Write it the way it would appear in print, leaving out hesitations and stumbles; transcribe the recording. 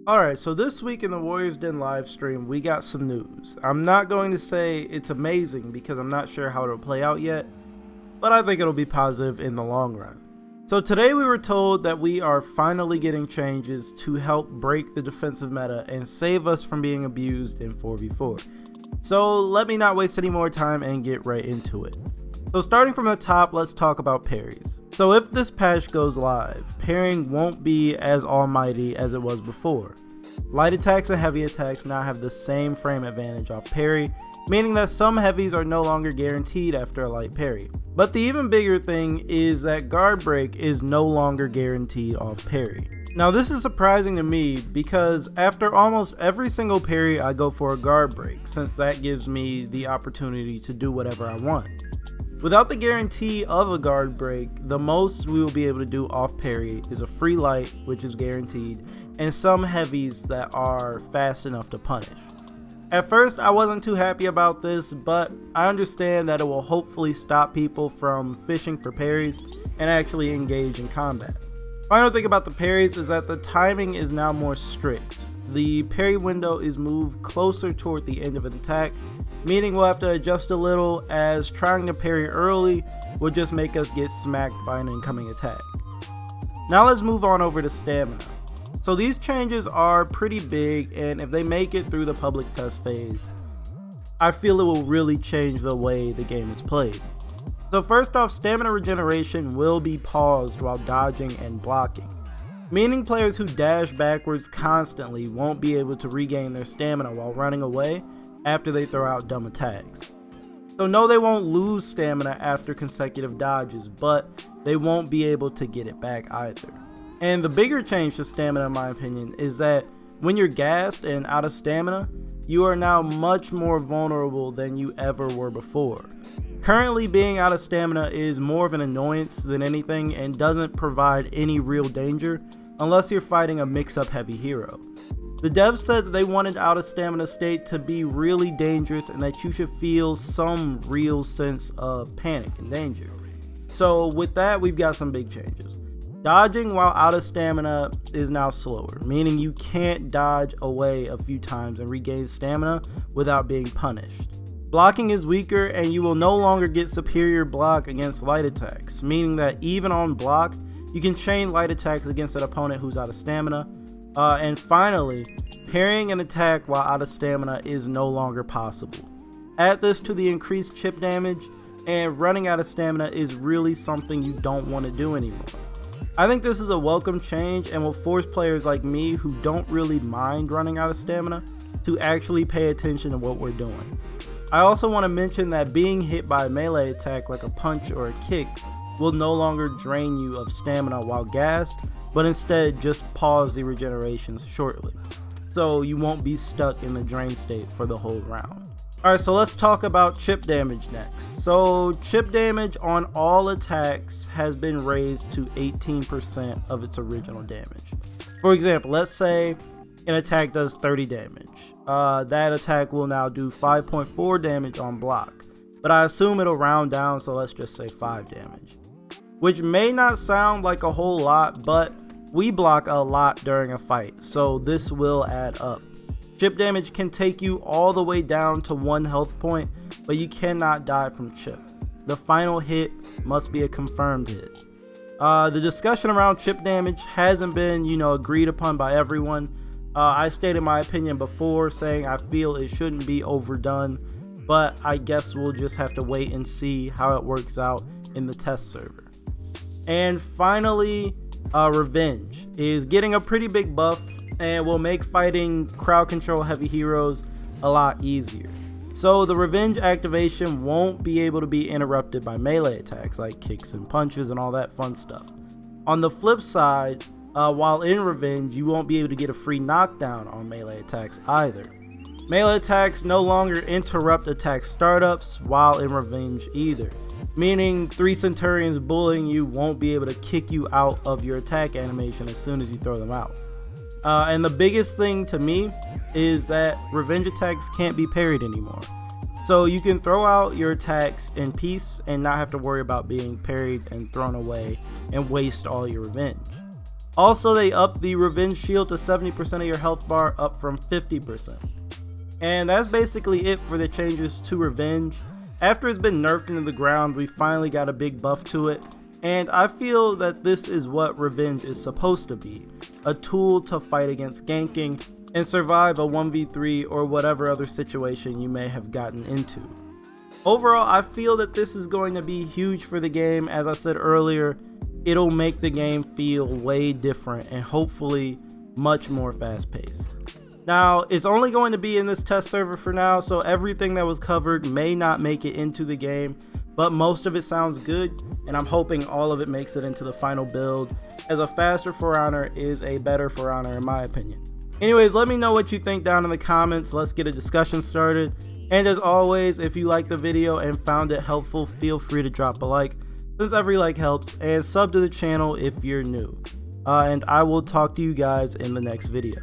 Alright, so this week in the Warriors Den live stream, we got some news. I'm not going to say it's amazing because I'm not sure how it'll play out yet, but I think it'll be positive in the long run. So today we were told that we are finally getting changes to help break the defensive meta and save us from being abused in 4v4. So let me not waste any more time and get right into it. So starting from the top, let's talk about parries. So if this patch goes live, parrying won't be as almighty as it was before. Light attacks and heavy attacks now have the same frame advantage off parry, meaning that some heavies are no longer guaranteed after a light parry. But the even bigger thing is that guard break is no longer guaranteed off parry. Now this is surprising to me because after almost every single parry I go for a guard break, since that gives me the opportunity to do whatever I want. Without the guarantee of a guard break, the most we will be able to do off parry is a free light, which is guaranteed, and some heavies that are fast enough to punish. At first I wasn't too happy about this, but I understand that it will hopefully stop people from fishing for parries and actually engage in combat. Final thing about the parries is that the timing is now more strict. The parry window is moved closer toward the end of an attack, meaning we'll have to adjust a little, as trying to parry early will just make us get smacked by an incoming attack. Now let's move on over to stamina. So these changes are pretty big, and if they make it through the public test phase, I feel it will really change the way the game is played. So first off, stamina regeneration will be paused while dodging and blocking, meaning players who dash backwards constantly won't be able to regain their stamina while running away after they throw out dumb attacks. So no, they won't lose stamina after consecutive dodges, but they won't be able to get it back either. And the bigger change to stamina, in my opinion, is that when you're gassed and out of stamina, you are now much more vulnerable than you ever were before. Currently, being out of stamina is more of an annoyance than anything and doesn't provide any real danger unless you're fighting a mix-up heavy hero. The devs said that they wanted out of stamina state to be really dangerous and that you should feel some real sense of panic and danger. So with that, we've got some big changes. Dodging while out of stamina is now slower, meaning you can't dodge away a few times and regain stamina without being punished. Blocking is weaker, and you will no longer get superior block against light attacks, meaning that even on block, you can chain light attacks against an opponent who's out of stamina. And finally, parrying an attack while out of stamina is no longer possible. Add this to the increased chip damage, and running out of stamina is really something you don't want to do anymore. I think this is a welcome change and will force players like me who don't really mind running out of stamina to actually pay attention to what we're doing. I also want to mention that being hit by a melee attack like a punch or a kick will no longer drain you of stamina while gassed, but instead just pause the regenerations shortly, so you won't be stuck in the drain state for the whole round. Alright, so let's talk about chip damage next. So chip damage on all attacks has been raised to 18% of its original damage. For example, let's say an attack does 30 damage. That attack will now do 5.4 damage on block, but I assume it'll round down, so let's just say 5 damage. Which may not sound like a whole lot, but we block a lot during a fight, so this will add up. Chip damage can take you all the way down to 1 health point, but you cannot die from chip. The final hit must be a confirmed hit. The discussion around chip damage hasn't been, agreed upon by everyone. I stated my opinion before, saying I feel it shouldn't be overdone, but I guess we'll just have to wait and see how it works out in the test server. And finally, Revenge is getting a pretty big buff and will make fighting crowd control heavy heroes a lot easier. So the Revenge activation won't be able to be interrupted by melee attacks like kicks and punches and all that fun stuff. On the flip side, while in Revenge, you won't be able to get a free knockdown on melee attacks either. Melee attacks no longer interrupt attack startups while in Revenge either, meaning 3 Centurions bullying you won't be able to kick you out of your attack animation as soon as you throw them out. And the biggest thing to me is that Revenge attacks can't be parried anymore. So you can throw out your attacks in peace and not have to worry about being parried and thrown away and waste all your revenge. Also, they upped the Revenge Shield to 70% of your health bar, up from 50%. And that's basically it for the changes to Revenge. After it's been nerfed into the ground, we finally got a big buff to it, and I feel that this is what Revenge is supposed to be, a tool to fight against ganking and survive a 1v3 or whatever other situation you may have gotten into. Overall, I feel that this is going to be huge for the game. As I said earlier, it'll make the game feel way different and hopefully much more fast-paced. Now, it's only going to be in this test server for now, so everything that was covered may not make it into the game, but most of it sounds good, and I'm hoping all of it makes it into the final build, as a faster For Honor is a better For Honor in my opinion. Anyways, let me know what you think down in the comments. Let's get a discussion started. And as always, if you liked the video and found it helpful, feel free to drop a like, since every like helps, and sub to the channel if you're new. And I will talk to you guys in the next video.